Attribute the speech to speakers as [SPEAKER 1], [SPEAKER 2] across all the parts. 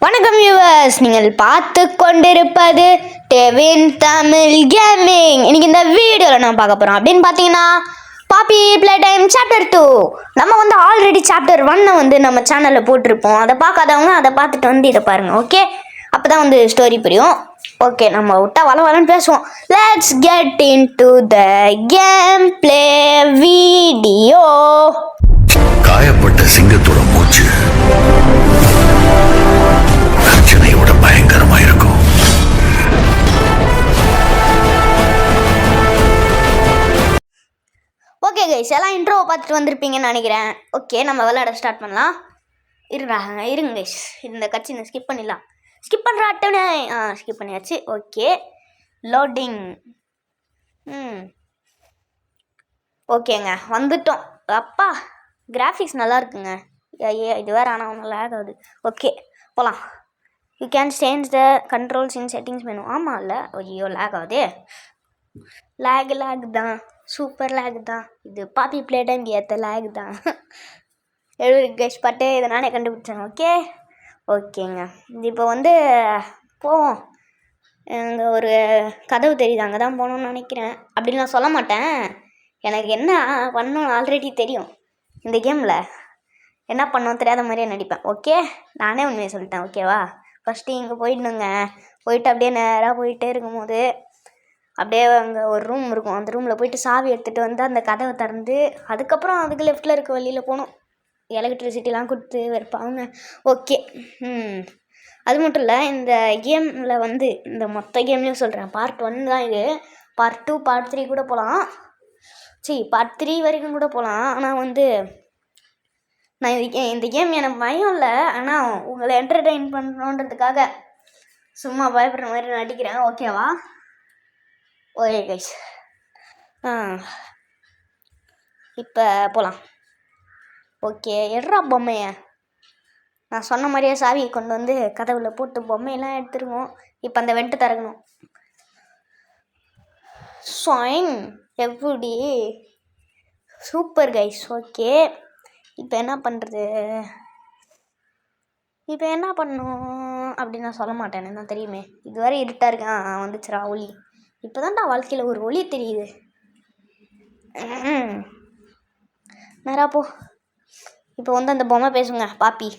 [SPEAKER 1] வணக்கம் வியூவர்ஸ், நீங்கள் பார்த்து கொண்டிருப்பது டெவின் தமிழ் கேமிங். இன்னைக்கு இந்த வீடியோவில் நான் பார்க்க போகிறோம் அப்படின்னு பார்த்தீங்கன்னா பாப்பி பிளே டைம் சாப்டர் 2. நம்ம வந்து ஆல்ரெடி சாப்டர் 1 வந்து நம்ம சேனலில் போட்டிருப்போம். அதை பார்க்காதவங்க அதை பார்த்துட்டு வந்து இதை பாருங்கள். ஓகே, அப்போ தான் வந்து ஸ்டோரி புரியும். ஓகே, நம்ம விட்டா வளன்னு பேசுவோம். Let's get in to the game play video.
[SPEAKER 2] காயப்பட்ட சிங்கத்தோட மூச்சு பிரச்சனையோட பயங்கரமா இருக்கும்.
[SPEAKER 1] ஓகே கைஸ், எல்லாம் இன்ட்ரோவை பார்த்துட்டு வந்திருப்பீங்கன்னு நினைக்கிறேன். ஓகே, நம்ம விளையாட ஸ்டார்ட் பண்ணலாம். இருங்க கைஸ், இந்த கட்சி ஸ்கிப் பண்ணிடலாம். ஸ்கிப் பண்ணுற அட்டனே ஸ்கிப் பண்ணியாச்சு. Okay, loading. ஓகேங்க, வந்துட்டோம். அப்பா, கிராஃபிக்ஸ் நல்லா இருக்குங்க. இது வேறு ஆனால் ஒன்றும் லேக் ஆகுது. ஓகே, போகலாம். You can change the controls in settings menu. ஆமாம், இல்லை, ஐயோ லேக் ஆகுதே. லேக் தான், சூப்பர் லேக் தான். இது பாப்பி பிளே டைம் ஏற்ற லேக் தான். கெஸ் பட்டு இதை நானே கண்டுபிடிச்சேன். ஓகேங்க, இப்போ வந்து போவோம். அங்கே ஒரு கதவு தெரியுது, அங்கே தான் போகணுன்னு நினைக்கிறேன். அப்படின்னு நான் சொல்ல மாட்டேன். எனக்கு என்ன பண்ணணும்னு ஆல்ரெடி தெரியும். இந்த கேமில் என்ன பண்ணோம் தெரியாத மாதிரியே நடிப்பேன். ஓகே, நானே உண்மையை சொல்லிட்டேன். ஓகேவா, ஃபஸ்ட்டு இங்கே போயிடணுங்க. போயிட்டு அப்படியே நேராக போயிட்டே இருக்கும்போது அப்படியே அங்கே ஒரு ரூம் இருக்கும். அந்த ரூமில் போயிட்டு சாவி எடுத்துகிட்டு வந்து அந்த கதவை திறந்து அதுக்கப்புறம் அதுக்கு லெஃப்டில் இருக்க வழியில் போகணும். எலக்ட்ரிசிட்டிலாம் கொடுத்து வெறுப்பாங்க. ஓகே, அது மட்டும் இல்லை, இந்த கேமில் வந்து இந்த மொத்த கேம்லேயும் சொல்கிறேன், பார்ட் 1 தான் இது. பார்ட் 2 பார்ட் 3 கூட போகலாம். பார்ட் 3 வரைக்கும் கூட போகலாம். ஆனால் வந்து நான் இந்த கேம் எனக்கு பயம் இல்லை, ஆனால் உங்களை என்டர்டெயின் பண்ணணுன்றதுக்காக சும்மா பயப்படுற மாதிரி நடிக்கிறேன். ஓகேவா? ஓகே கைஸ், இப்போ போகலாம். ஓகே, எடுறா பொம்மையை. நான் சொன்ன மாதிரியே சாவி கொண்டு வந்து கதவுல போட்டு பொம்மையெல்லாம் எடுத்துருவோம். இப்போ அந்த வெண்ட்டு திறக்கணும். ஸ்வைன் எப்படி சூப்பர் கைஸ். ஓகே, இப்போ என்ன பண்ணுறது? இப்போ என்ன பண்ணணும் அப்படின்னு நான் சொல்ல மாட்டேன், என்ன தெரியுமே. இதுவரை இருட்டாக இருக்கேன். வந்துச்சுரா ஒளி. இப்போ தான்டா வாழ்க்கையில் ஒரு ஒளி தெரியுது. நேரா போ. இப்போ வந்து அந்த பொம்மை பேசுங்க. பாப்பி,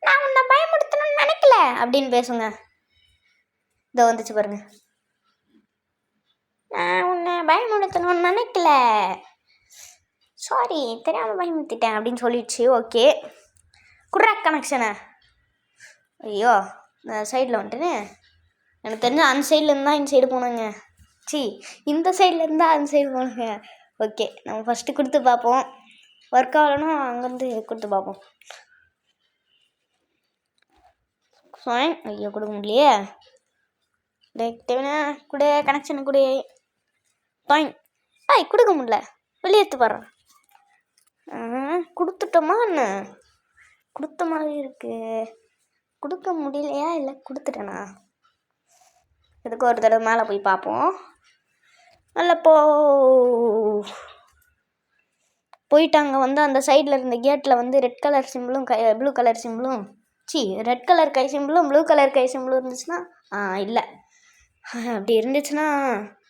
[SPEAKER 1] நான் உன்னை பயமுடுத்தணும்னு நினைக்கல அப்படின்னு பேசுங்க. இதோ வந்துச்சு பாருங்க. நான் உன்னை பயமுடுத்தணும்னு நினைக்கல, சாரி, தெரியாமல் பயமுடுத்திட்டேன் அப்படின்னு சொல்லிடுச்சு. ஓகே, குட்ரா கனெக்ஷனை. ஐயோ, நான் சைடில் வந்துட்டுன்னு எனக்கு தெரிஞ்ச அந்த சைடில் இருந்தால் இந்த சைடு போனாங்க. இந்த சைடில் இருந்தால் அந்த சைடு போனாங்க. ஓகே, நம்ம ஃபஸ்ட்டு கொடுத்து பார்ப்போம். ஒர்க் ஆகலன்னா அங்கேருந்து கொடுத்து பார்ப்போம். ஐயோ, கொடுக்க முடியலையே. கொடு, கனெக்ஷனு கொடு. கொடுக்க முடியல, வெளியே எடுத்து பாடுறேன். கொடுத்துட்டோமா என்ன? கொடுத்த மாதிரி இருக்கு. கொடுக்க முடியலையா இல்லை கொடுத்துட்டேனா? இதுக்கு ஒரு தடவை மேலே போய் பார்ப்போம். நல்ல போயிட்டாங்க. வந்து அந்த சைடில் இருந்த கேட்டில் வந்து ரெட் கலர் சிம்பிளும் ப்ளூ கலர் சிம்பிளும் ரெட் கலர் கை சிம்பிளும் ப்ளூ கலர் கை சிம்பிளும் இருந்துச்சுன்னா இல்லை, அப்படி இருந்துச்சுன்னா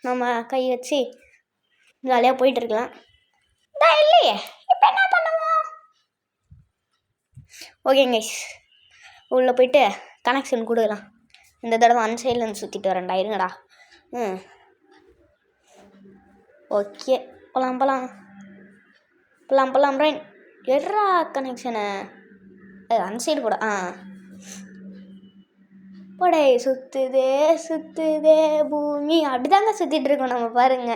[SPEAKER 1] நம்ம கை வச்சு ஜாலியாக போயிட்டு இருக்கலாம். இல்லையே, இப்போ என்ன பண்ணுவோம்? ஓகேங்க, உள்ளே போயிட்டு கனெக்ஷன் கொடுக்கலாம். இந்த தடவை அந்த சைட்லேருந்து சுற்றிட்டு வரேன்டா, இருங்கடா. ஓகே, போகலாம் ரைன். எட்ரா கனெக்ஷனை அந்த சைடு கூட. படை சுற்றுதே பூமி, அப்படிதாங்க சுற்றிட்டு இருக்கோம் நம்ம, பாருங்க.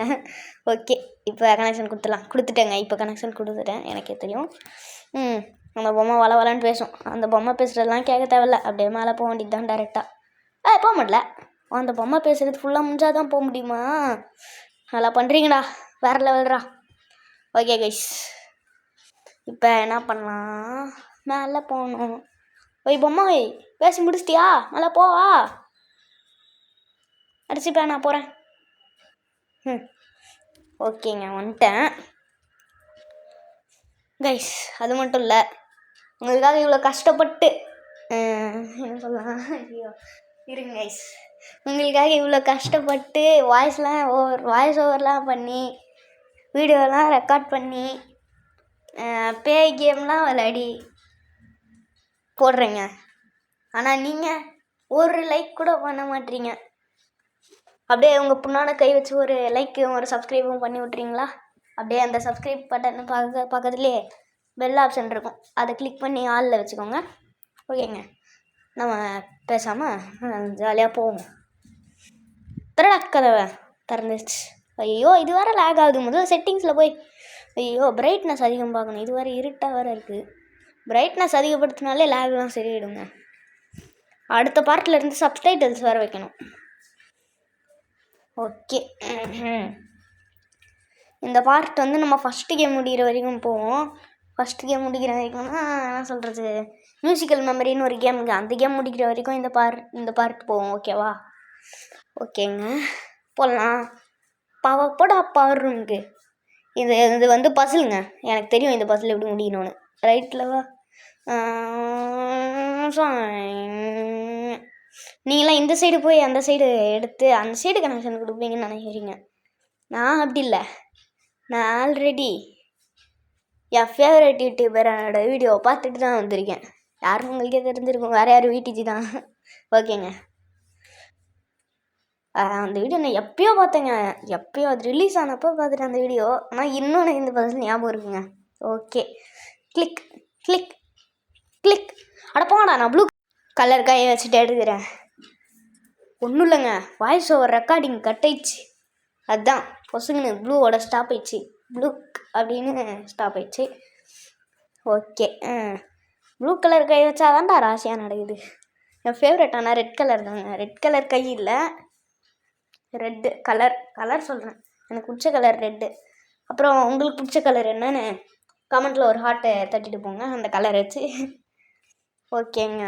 [SPEAKER 1] ஓகே, இப்போ கனெக்ஷன் கொடுத்துட்டேங்க. இப்போ கனெக்ஷன் கொடுத்துட்டேன், எனக்கே தெரியும். அந்த பொம்மை வளன்னு பேசும். அந்த பொம்மை பேசுகிறதெல்லாம் கேட்க தேவையில்ல, அப்படியே மேலே போக வேண்டியது தான் டேரெக்டாக. போக முடியல. அந்த பொம்மை பேசுகிறது ஃபுல்லாக முடிஞ்சால் தான் போக முடியுமா? நல்லா பண்ணுறீங்கடா, வேறு லெவல்ரா. ஓகே கைஸ், இப்போ என்ன பண்ணலாம்? மேலே போகணும். ஓய் பொம்மை, பேசி முடிச்சிட்டியா? நல்லா போவா. அடிச்சுப்பேன், நான் போகிறேன். ஓகேங்க, வந்துட்டேன் கைஸ். அது மட்டும் இல்லை, உங்களுக்காக இவ்வளோ கஷ்டப்பட்டு என்ன சொல்லலாம், ஐயோ இருங்க கைஸ், உங்களுக்காக இவ்வளோ கஷ்டப்பட்டு வாய்ஸ் ஓவர்லாம் பண்ணி வீடியோலாம் ரெக்கார்ட் பண்ணி பேய் கேம்லாம் விளையாடி போடுறேங்க. ஆனால் நீங்கள் ஒரு லைக் கூட பண்ண மாட்டீங்க. அப்படியே உங்கள் புண்ணான கை வச்சு ஒரு லைக்கும் ஒரு சப்ஸ்கிரைபும் பண்ணி விட்றீங்களா? அப்படியே அந்த சப்ஸ்கிரைப் பட்டன் பக்கத்துலேயே பெல் ஆப்ஷன் இருக்கும், அதை கிளிக் பண்ணி ஆளில் வச்சுக்கோங்க. ஓகேங்க, நம்ம பேசாமல் ஜாலியாக போவோம். கதவை திறந்துச்சு. ஐயோ இது வேறு லேக் ஆகுது. முதல்ல செட்டிங்ஸில் போய் ஐயோ பிரைட்னஸ் அதிகம் பார்க்கணும். இது வேறு இருட்டாக வேறு இருக்குது. பிரைட்னஸ் அதிகப்படுத்தினாலே லேக்லாம் சரியாயிடுங்க. அடுத்த பார்ட்டில் இருந்து சப்டைட்டில்ஸ் வேறு வைக்கணும். ஓகே, இந்த பார்ட் வந்து நம்ம ஃபஸ்ட்டு கேம் முடிகிற வரைக்கும் போவோம். ஃபஸ்ட்டு கேம் முடிக்கிற வரைக்கும்னா என்ன சொல்கிறது, மியூசிக்கல் மெமரின்னு ஒரு கேம் இருக்குது. அந்த கேம் முடிக்கிற வரைக்கும் இந்த பார்ட் போவோம். ஓகேவா? ஓகேங்க, போடலாம். பவர் ரூமுக்கு இது வந்து பசிலுங்க. எனக்கு தெரியும் இந்த பசில் எப்படி முடியணும்னு. ரைட்லவா நீங்களாம் இந்த சைடு போய் அந்த சைடு எடுத்து அந்த சைடு கனெக்ஷன் கொடுப்பீங்கன்னு நினைக்கிறீங்க. நான் அப்படி இல்லை. நான் ஆல்ரெடி என் ஃபேவரட் யூடியூபரோட வீடியோவை பார்த்துட்டு தான் வந்திருக்கேன். யாரும் உங்களுக்கே தெரிஞ்சிருக்கும், வேறு யாரும் வீட்டுச்சு தான். ஓகேங்க, அந்த வீடியோ நான் எப்பயோ பார்த்தேங்க. எப்பயோ அது ரிலீஸ் ஆனப்போ பார்த்துட்டேன் அந்த வீடியோ. ஆனால் இன்னும் எனக்கு இந்த பர்சன் ஞாபகம் இருக்குங்க. Okay, click click click. அட போங்கடா, நான் ப்ளூ கலர் கையை வச்சுட்டு எடுக்கிறேன். ஒன்றும் இல்லைங்க, வாய்ஸ் ஓவர் ரெக்கார்டிங் கட் ஆயிடுச்சு. அதுதான் பொசுங்கன்னு ப்ளூவோட ஸ்டாப் ஆயிடுச்சு. ப்ளூ அப்படின்னு ஸ்டாப் ஆயிடுச்சு. ஓகே, ப்ளூ கலர் கை வச்சா தான்டா ராசியாக நடக்குது. என் ஃபேவரட் ஆனால் ரெட் கலர் தாங்க. ரெட் கலர் கை இல்லை, ரெட்டு கலர் சொல்கிறேன். எனக்கு பிடிச்ச கலர் ரெட்டு. அப்புறம் உங்களுக்கு பிடிச்ச கலர் என்னன்னு கமெண்ட்டில் ஒரு ஹார்ட்டை தட்டிட்டு போங்க அந்த கலர் வச்சு. ஓகேங்க,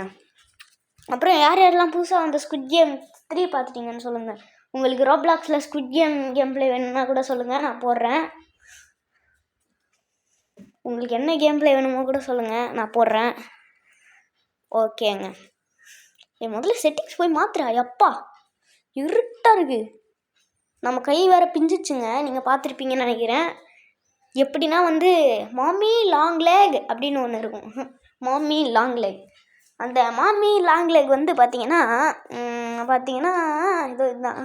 [SPEAKER 1] அப்புறம் யாரெல்லாம் புதுசாக அந்த ஸ்குவிட் கேம் 3 பார்த்துட்டிங்கன்னு சொல்லுங்கள். உங்களுக்கு ரோப்ளாக்ஸில் ஸ்குவிட் கேம் ப்ளே வேணும்னா கூட சொல்லுங்கள், நான் போடுறேன். உங்களுக்கு என்ன கேம் ப்ளே வேணுமோ கூட சொல்லுங்கள், நான் போடுறேன். ஓகேங்க, முதல்ல செட்டிங்ஸ் போய் மாத்துறா. எப்பா இருட்டாக இருக்குது. நம்ம கை வேறு பிஞ்சிச்சுங்க, நீங்கள் பார்த்துருப்பீங்கன்னு நினைக்கிறேன். எப்படின்னா வந்து மாமி லாங் லேக் அப்படின்னு ஒன்று இருக்கும். மாமி லாங் லேக். அந்த மாமி லாங் லேக் வந்து பார்த்தீங்கன்னா இதுதான்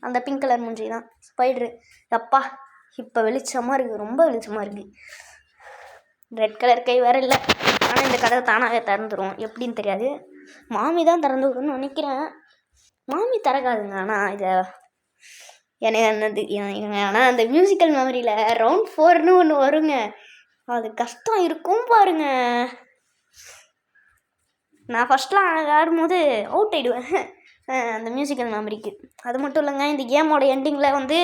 [SPEAKER 1] அந்த பிங்க் கலர் மூஞ்சி தான் ஸ்பைட்ரு. அப்பா இப்போ வெளிச்சமாக இருக்குது, ரொம்ப வெளிச்சமாக இருக்குது. ரெட் கலர் கை வேறு இல்லை. ஆனால் இந்த கதவை தானாகவே திறந்துடும், எப்படின்னு தெரியாது. மாமி தான் திறந்து விடுன்னு நினைக்கிறேன். மாமி திறக்காதுங்க. ஆனால் இதை ஆனால் அந்த மியூசிக்கல் மெமரியில் ரவுண்ட் 4ன்னு ஒன்று வருங்க. அது கஷ்டம் இருக்கும் பாருங்க. நான் ஃபஸ்ட்லாம் ஆடும்போது அவுட் ஆகிடுவேன் அந்த மியூசிக்கல் மெமரிக்கு. அது மட்டும் இல்லைங்க, இந்த கேமோட எண்டிங்கில் வந்து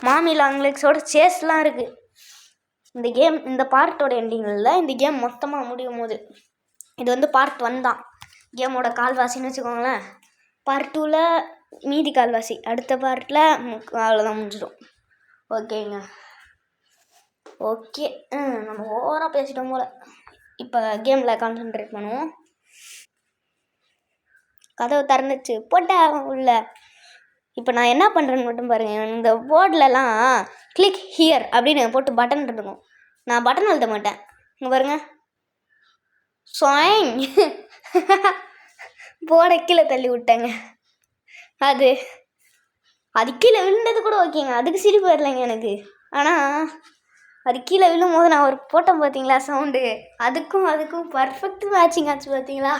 [SPEAKER 1] மாமி லாங் லெக்ஸோட சேஸ்லாம் இருக்குது. இந்த பார்ட்டோட எண்டிங்கில் இந்த கேம் மொத்தமாக முடியும் போது இது வந்து பார்ட் 1 தான். கேமோட கால்வாசின்னு வச்சுக்கோங்களேன். பார்ட் 2ல் மீதி கால்வாசி, அடுத்த பார்ட்டில் அவ்வளோதான் முடிஞ்சிடும். ஓகேங்க, ஓகே, நம்ம ஓவராக பேசிட்டோம் போல். இப்போ கேமில் கான்சென்ட்ரேட் பண்ணுவோம். கதவை திறந்துச்சு, போட்டா உள்ள. இப்போ நான் என்ன பண்ணுறேன்னு மட்டும் பாருங்கள். இந்த போர்ட்லலாம் கிளிக் ஹியர் அப்படின்னு போட்டு பட்டன் இருக்கும். நான் பட்டன் அழுத்த மாட்டேன். இங்கே பாருங்க, சாங் போர்டை கீழே தள்ளி விட்டேங்க. அது கீழே விழுந்தது கூட ஓகேங்க, அதுக்கு சிரிப்பு வரலைங்க எனக்கு. ஆனால் அது கீழே விழும் போது நான் ஒரு போட்டேன் பார்த்தீங்களா சவுண்டு, அதுக்கும் பர்ஃபெக்ட் மேட்சிங் ஆச்சு பார்த்தீங்களா.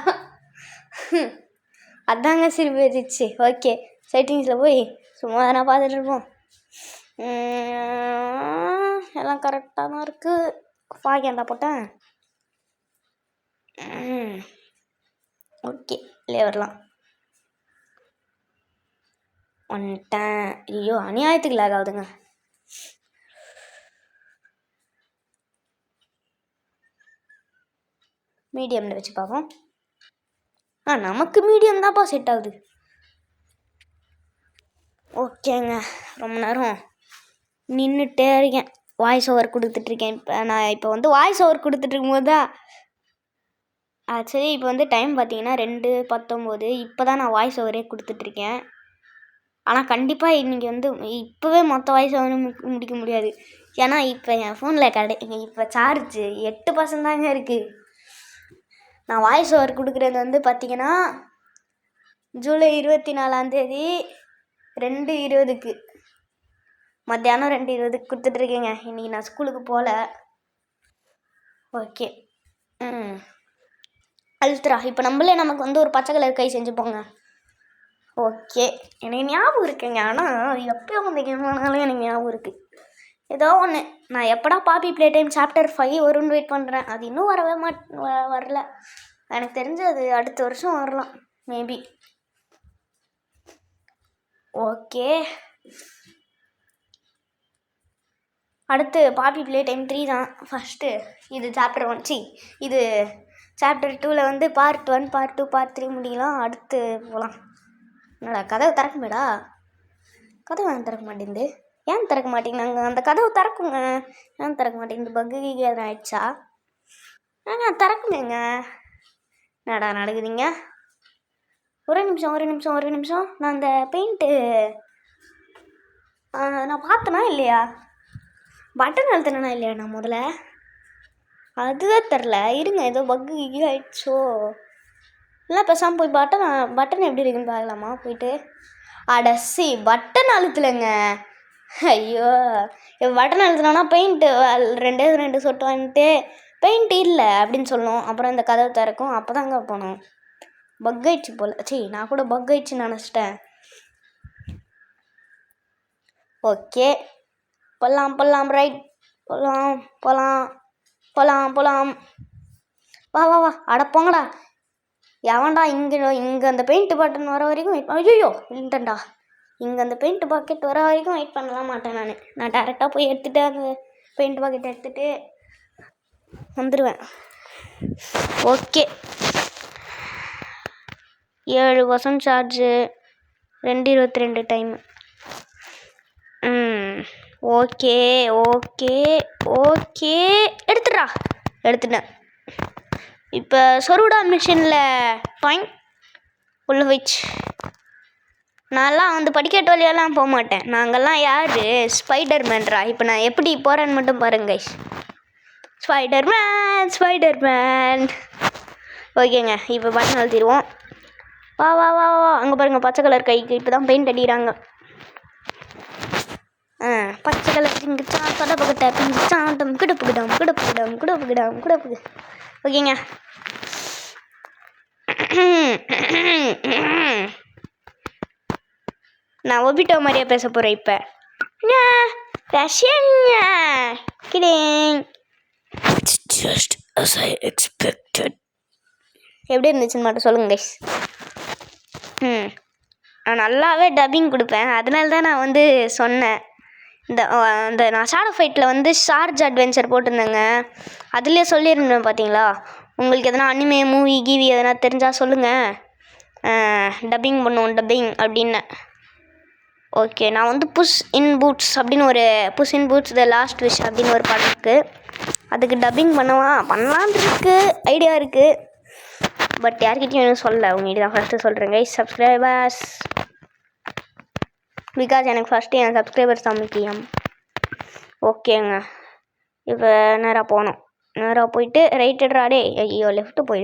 [SPEAKER 1] அதாங்க சிரிப்பு வந்துச்சு. ஓகே, செட்டிங்ஸில் போய் சும்மா தானே பார்த்துட்டு இருப்போம். எல்லாம் கரெக்டாக தான் இருக்குது. ஃபாகேண்டா போட்டேன். ஓகே, இல்லையே வரலாம் வந்துட்டேன். ஐயோ அநியாயத்துக்கு லேக் ஆகுதுங்க. மீடியமில் வச்சு பார்ப்போம். நமக்கு மீடியம் தான்ப்பா செட் ஆகுது. ஓகேங்க, ரொம்ப நேரம் நின்றுட்டே இருக்கேன், வாய்ஸ் ஓவர் கொடுத்துட்ருக்கேன். இப்போ வந்து வாய்ஸ் ஓவர் கொடுத்துட்ருக்கும் போது தான் ஆக்சுவலி இப்போ வந்து டைம் பார்த்தீங்கன்னா 2:19. இப்போ தான் நான் வாய்ஸ் ஓவரே கொடுத்துட்ருக்கேன். ஆனால் கண்டிப்பாக இன்றைக்கி வந்து இப்போவே மொத்த வாய்ஸ் ஓவரும் முடிக்க முடியாது. ஏன்னா இப்போ என் ஃபோனில் இப்போ சார்ஜு 8% தாங்க இருக்குது. நான் வாய்ஸ் ஓவர் கொடுக்குறது வந்து பார்த்தீங்கன்னா ஜூலை 24 2:20 மத்தியானம் 2:20 கொடுத்துட்ருக்கேங்க. இன்றைக்கி நான் ஸ்கூலுக்கு போகல. ஓகே. அல்ட்ரா இப்போ நமக்கு வந்து ஒரு பச்சை கலர் கை செஞ்சுப்போங்க. ஓகே, எனக்கு ஞாபகம் இருக்குங்க. ஆனால் அது எப்போ வந்து கேம்னாலும் எனக்கு ஞாபகம் இருக்குது. ஏதோ ஒன்று நான் எப்படா பாப்பி ப்ளே டைம் சாப்டர் 5 வரும்னு வெயிட் பண்ணுறேன். அது இன்னும் வரல. எனக்கு தெரிஞ்சு அது அடுத்த வருஷம் வரலாம் மேபி. ஓகே, அடுத்து பாப்பி ப்ளே டைம் 3 தான் ஃபஸ்ட்டு. இது சாப்டர் 1 இது சாப்டர் 2ல் வந்து பார்ட் 1 பார்ட் 2 பார்ட் 3 முடியலாம். அடுத்து போகலாம். என்னடா கதவை திறக்குமேடா, கதவை ஏன் திறக்க மாட்டேங்குது? ஏன் திறக்க மாட்டேங்குது? அந்த கதவை திறக்குங்க, ஏன் திறக்க மாட்டேங்குது? பக்கு எதுவும் ஆயிடுச்சா? திறக்குமேங்க. என்னடா நடக்குதுங்க? ஒரு நிமிஷம். நான் அந்த பெயிண்ட்டு நான் பார்த்தனா இல்லையா? பட்டன் அழுத்தினா இல்லையா நான் முதல்ல? அதுதான் தெரில. இருங்க, ஏதோ பக்கு ஆயிடுச்சோ. இல்லை பேசாமல் போய் பட்டன் எப்படி இருக்குன்னு பார்க்கலாமா போயிட்டு? அடசி பட்டன் அழுத்தலைங்க. ஐயோ, பட்டன் அழுத்தினா பெயிண்ட்டு 2 சொட்டு வந்துட்டு பெயிண்ட் இல்லை அப்படின்னு சொல்லணும். அப்புறம் இந்த கதவை திறக்கும். அப்போ தாங்க போனோம். பக் ஆயிடுச்சு போல். நான் கூட பக் ஆயிடுச்சுன்னு நினச்சிட்டேன். ஓகே, போகலாம் ரைட். போகலாம். வா அட போங்கடா. எவன்டா இங்கே அந்த பெயிண்ட் பட்டன் வர வரைக்கும் வெயிட் ஐயோ இல்லைண்டா. இங்கே அந்த பெயிண்ட் பாக்கெட் வர வரைக்கும் வெயிட் பண்ணலாம் மாட்டேன். நான் டேரெக்டாக போய் எடுத்துகிட்டு அந்த பெயிண்ட் பாக்கெட் எடுத்துகிட்டு வந்துடுவேன். Okay, 7% charge, 2:22 time. ஓகே எடுத்துட்டேன். இப்போ சொருடா மிஷினில் டாயிங் உள்ள வச்சு நான்லாம் வந்து படிக்கட்டு வழியெல்லாம் போக மாட்டேன். நாங்கள்லாம் யார்? ஸ்பைடர்மேன்ரா. இப்போ நான் எப்படி போகிறேன்னு மட்டும் பாருங்க கைஸ். ஸ்பைடர்மேன். ஓகேங்க, இப்போ பட்டன் அழுத்திடுவோம். வா அங்கே பாருங்கள், பச்சை கலர் கைக்கு இப்போ தான் பெயிண்ட் அடிக்கிறாங்க. பச்சை கலர் பிங்குச்சா சொடப்பக்கிட்ட பிங்குச்சாட்டம் கிடப்புக்கிடம். ஓகேங்க. நான் ஒபிட்டோ மாதிரியா பேச போகிறேன் இப்போ. Just as I expected. எப்படி இருந்துச்சுன்னு மட்டும் சொல்லுங்க கைஸ். நான் நல்லாவே டப்பிங் கொடுப்பேன். அதனால தான் நான் வந்து சொன்னேன். இந்த நான் ஷாடோ ஃபைட்டில் வந்து ஷார்ஜ் அட்வென்ச்சர் போட்டிருந்தேங்க. அதுலேயே சொல்லியிருந்தேன் பார்த்தீங்களா? உங்களுக்கு எதனா அனிமே மூவி கீவி எதனா தெரிஞ்சால் சொல்லுங்கள், டப்பிங் அப்படின்னு. ஓகே, நான் வந்து Puss in Boots the Last Wish அப்படின்னு ஒரு படம் இருக்குது. அதுக்கு டப்பிங் பண்ணலான் இருக்குது, ஐடியா இருக்குது. பட் யார்கிட்டையும் எதுவும் சொல்லலை. உங்கள்கிட்ட தான் ஃபஸ்ட்டு சொல்கிறேன் கைஸ். சப்ஸ்கிரைபர்ஸ், பிகாஸ் எனக்கு ஃபஸ்ட்டு என் சப்ஸ்கிரைபர்ஸ் தான் முக்கியம். ஓகேங்க, இப்போ நேராக போயிட்டு ரைட் எடுறாடே. ஐயோ லெஃப்ட்டு போய்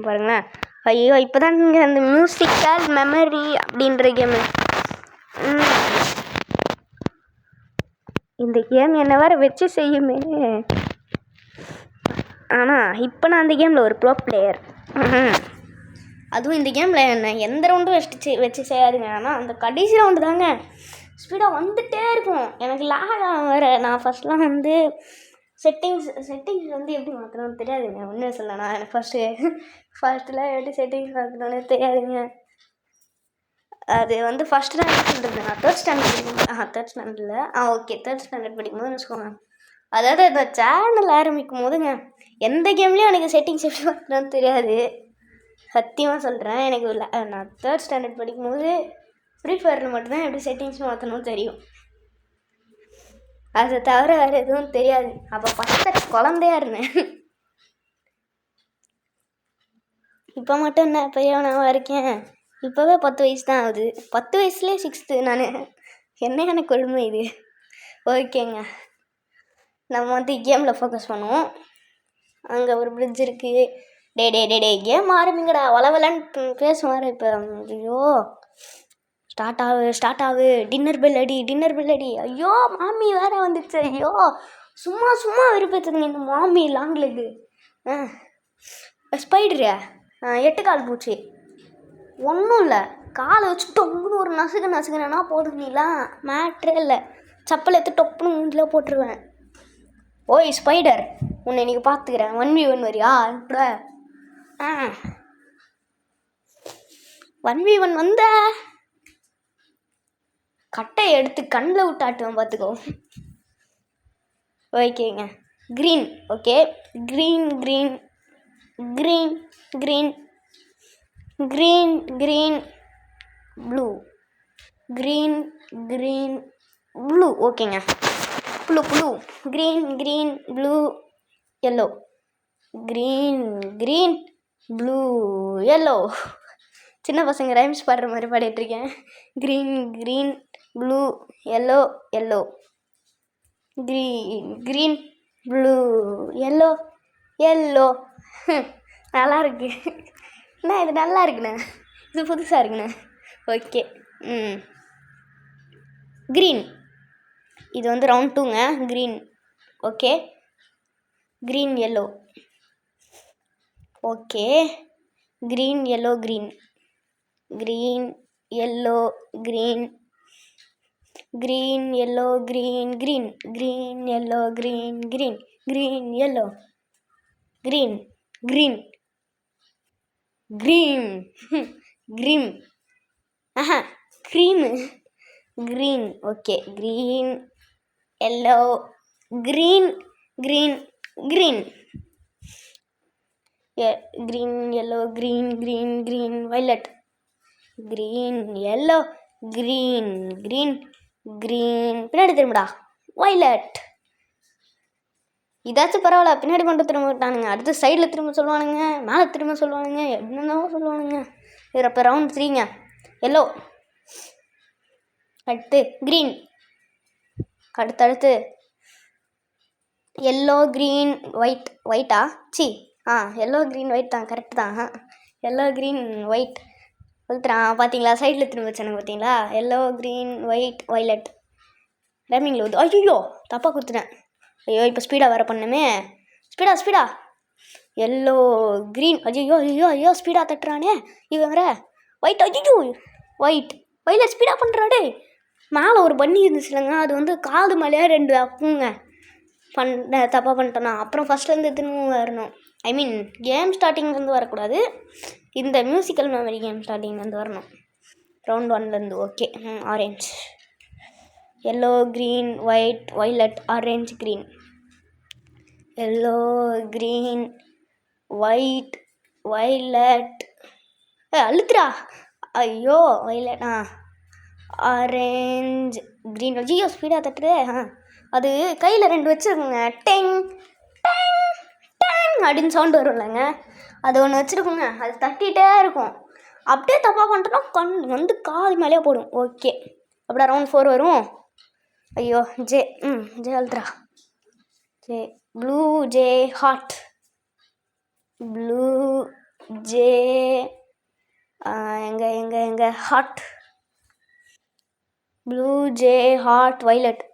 [SPEAKER 1] பாருங்களேன். ஐயோ இப்போ தான் நீங்கள் அந்த மியூசிக்கல் மெமரி அப்படின்ற கேமு. இந்த கேம் என்ன வேறு வச்சு செய்யுமே. ஆனால் இப்போ நான் அந்த கேமில் ஒரு ப்ரோ பிளேயர். அதுவும் இந்த கேமில் என்ன எந்த ரவுண்டும் வச்சு செய்யாதுங்க. ஆனால் அந்த கடைசி ரவுண்டு தாங்க ஸ்பீடாக வந்துகிட்டே இருக்கும். எனக்கு லேக் வேறு. நான் ஃபஸ்ட்லாம் வந்து செட்டிங்ஸ் வந்து எப்படி மாற்றணும்னு தெரியாதுங்க. ஒன்றும் சொல்ல, நான் எனக்கு ஃபஸ்ட்டில் எப்படி செட்டிங்ஸ் மாற்றணும்னு தெரியாதுங்க. அது வந்து ஃபஸ்ட்டு தான் என்ன பண்ணுறது, நான் தேர்ட் ஸ்டாண்டர்ட் படிக்கும்போது வச்சுக்கோங்க. அதாவது இந்த சேனல் ஆரம்பிக்கும் போதுங்க எந்த கேம்லேயும் எனக்கு செட்டிங்ஸ் எப்படி மாற்றணும்னு தெரியாது. சத்தியமாக சொல்கிறேன். எனக்கு நான் தேர்ட் ஸ்டாண்டர்ட் படிக்கும்போது ஃப்ரீ ஃபயரில் மட்டும்தான் எப்படி செட்டிங்ஸ் மாற்றணும்னு தெரியும். அதை தவிர வேறு எதுவும் தெரியாது. அப்போ ஃபஸ்ட்டு குழந்தையா இருந்தேன். இப்போ மட்டும் என்ன பெரியவனாக இருக்கேன். இப்போவே 10 வயசு தான் ஆகுது. 10 வயசுலேயே 6th நான். என்ன கொடுமை இது. ஓகேங்க, நம்ம வந்து கேமில் ஃபோக்கஸ் பண்ணுவோம். அங்கே ஒரு பிரிட்ஜ் இருக்குது. டே கேம் ஆரம்பிங்கடா. வளவலன்னு பேசுவார். இப்போ ஐயோ ஸ்டார்ட் ஆகு. டின்னர் பெல் அடி. ஐயோ மாமி வேற வந்துச்சு. ஐயோ சும்மா விருப்பத்துங்க இந்த மாமி லாங்லெக்கு. ஸ்பைடரு 8 கால் பூச்சி. ஒன்றும் இல்லை, காலை வச்சு டொப்புன்னு ஒரு நசுக்குனா போடுவீங்களா? மேட்ரே இல்லை. சப்பல் எடுத்து டொப்புன்னு மூஞ்சில் போட்டுருவேன். ஓய் ஸ்பைடர், உன்னை இன்னைக்கு பார்த்துக்கிறேன். 1v1 வரியா? இப்பட 1v1 வந்த கட்டையை எடுத்து கண்ணில் விட்டாட்டுவேன், பார்த்துக்கோ. ஓகேங்க, green. Okay, green blue. Green blue. ஓகேங்க, blue green blue yellow. Green blue yellow. சின்ன பசங்க ரைம்ஸ் பாடுற மாதிரி பாடிட்டுருக்கேன். Green blue yellow. Green blue yellow. நல்லா இருக்கு. அண்ணா இது நல்லா இருக்குண்ணே, இது புதுசாக இருக்குண்ணே. Okay, green. இது வந்து ரவுண்ட் 2ங்க. Green. Okay, green yellow. Okay, green yellow green yellow green yellow green yellow green yellow cream. Green. Okay, green yellow green yellow green violet. Green yellow green பின்னாடி திரும்படா. வைலட். இதாச்சும் பரவாயில்ல, பின்னாடி மட்டும் திரும்ப விட்டானுங்க. அடுத்து சைடில் திரும்ப சொல்லுவானுங்க, மேலே திரும்ப சொல்லுவானுங்க, என்னென்னவோ சொல்லுவானுங்க. இது அப்போ ரவுண்ட் 3ங்க. எல்லோ. அடுத்து க்ரீன். அடுத்து எல்லோ க்ரீன் ஒயிட்டா? எல்லோ க்ரீன் ஒயிட் தான், கரெக்ட் தான். எல்லோ க்ரீன் ஒயிட் சொல்லிட்டுறான். பார்த்தீங்களா, சைடில் திரும்ப வச்சானுங்க பார்த்தீங்களா? Yellow green white violet. ரேமிங்கில் வந்து ஐயோ தப்பாக கொடுத்துட்டேன். ஐயோ இப்போ ஸ்பீடாக வேறு பண்ணுமே. ஸ்பீடா. Yellow green. ஐயோ ஸ்பீடாக தட்டுறானே இவன் வேற. ஒயிட். ஐயோ வைலட் ஸ்பீடாக பண்ணுறாடே. மேலே ஒரு பண்ணி இருந்துச்சு இல்லைங்க, அது வந்து காது மேலேயே 2 அப்புங்க. தப்பாக பண்ணிட்டேன்னா அப்புறம் ஃபஸ்ட்லேருந்து திரும்பவும் வரணும். ஐ மீன் கேம் ஸ்டார்டிங்லேருந்து வரக்கூடாது, இந்த மியூசிக்கல் மெமரி கேம் ஸ்டார்டிங்லேருந்து வரணும். ரவுண்ட் 1லேருந்து. Okay, orange. Yellow green white violet orange green. Yellow green white violet. அழுத்துறா. ஐயோ வைலட். Orange green. ஐயோ ஸ்பீடாக தட்டுறே. அது கையில் 2 வச்சுருக்குங்க. டெங் அப்படின்னு சவுண்டு வரும் இல்லைங்க, அது ஒன்று வச்சுருக்குங்க. அது தட்டிகிட்டே இருக்கும். அப்படியே தப்பாக பண்ணிட்டோன்னா கண் வந்து காது மேலேயே போடும். ஓகே, அப்படியே ரவுண்ட் 4 வரும். ஐயோ ஜே அழுத்துறா. Blue J heart. Blue J எங்க heart. Blue J heart violet.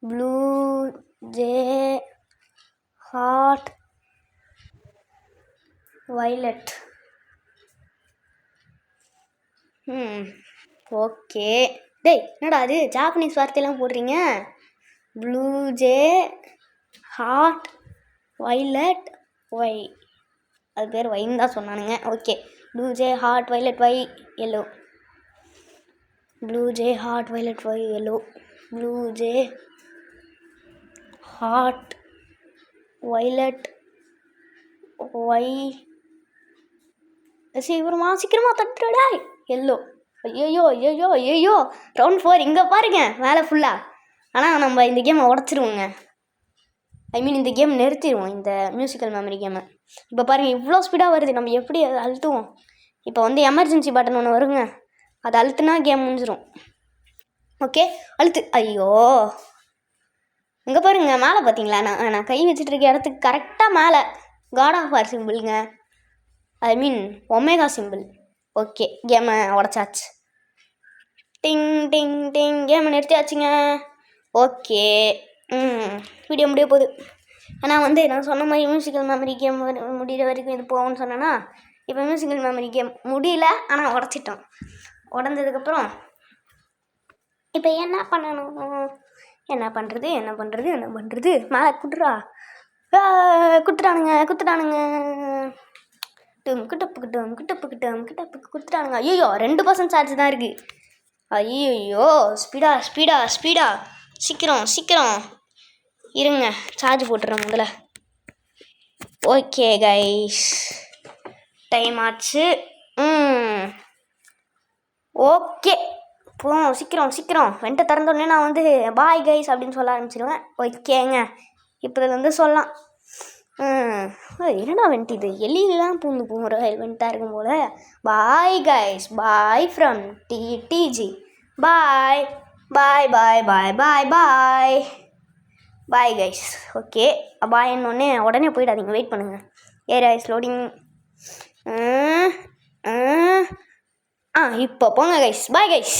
[SPEAKER 1] Blue J heart violet. Okay. டேய் என்னடா அது ஜாப்பனீஸ் வார்த்தையெல்லாம் போடுறீங்க? Blue J heart violet Y. அது பேர் வைன்னு தான் சொன்னானுங்க. Okay, blue J heart violet Y yellow. Blue J heart violet Y yellow. Blue J heart violet Y. சீக்கிரமா தட்டுறடா. எல்லோ. ஐயோ ரவுண்ட் 4 இங்கே பாருங்க மேலே ஃபுல்லாக. ஆனால் நம்ம இந்த கேமை உடச்சிருவோங்க. ஐ மீன் இந்த கேம் நிறுத்திடுவோம், இந்த மியூசிக்கல் மெமரி கேமை. இப்போ பாருங்கள் இவ்வளோ ஸ்பீடாக வருது, நம்ம எப்படி அதை அழுத்துவோம்? இப்போ வந்து எமர்ஜென்சி பட்டன் ஒன்று வருங்க, அதை அழுத்துனா கேம் முடிஞ்சிடும். ஓகே அழுத்து. ஐயோ இங்கே பாருங்க மேலே பார்த்தீங்களா, நான் கை வச்சுட்டு இருக்க இடத்துக்கு கரெக்டாக மேலே காட் ஆஃப் வார் சிம்பிளுங்க, I mean omega symbol. Okay கேமை உடச்சாச்சு. டிங் டிங் டிங் கேமை நிறுத்தியாச்சுங்க. ஓகே வீடியோ முடிய போகுது. ஆனால் வந்து நான் சொன்ன மாதிரி மியூசிக்கல் மெமரி கேம் முடிகிற வரைக்கும் இது போகும்னு சொன்னேன்னா, இப்போ மியூசிக்கல் மெமரி கேம் முடியல, ஆனால் உடச்சிட்டோம். உடஞ்சதுக்கப்புறம் இப்போ என்ன பண்ணணும்? என்ன பண்ணுறது? மேலே குத்துறானுங்க. குத்துட்டானுங்க. ஐயோ 2% சார்ஜ் தான் இருக்குது. ஐயோ ஸ்பீடா சீக்கிரம் இருங்க, சார்ஜ் போட்டுறேன் முதல்ல. ஓகே கைஸ் டைம் ஆச்சு. ஓகே போவோம் சீக்கிரம். வெண்ட்டை திறந்தோடனே நான் வந்து பாய் கைஸ் அப்படின்னு சொல்ல ஆரம்பிச்சிடுவேன். ஓகேங்க இப்போ இதில் வந்து சொல்லலாம். என்னடா வெண்ட் இது, எலியெல்லாம் பூந்து போகிற வெண்ட்டாக இருக்கும் போல். Bye guys, bye from DG, bye bye guys. Okay பாய்ன்னொடனே உடனே போயிடாதீங்க, வெயிட் பண்ணுங்கள். Area is loading. இப்போ போங்க கைஸ், பாய் கைஸ்.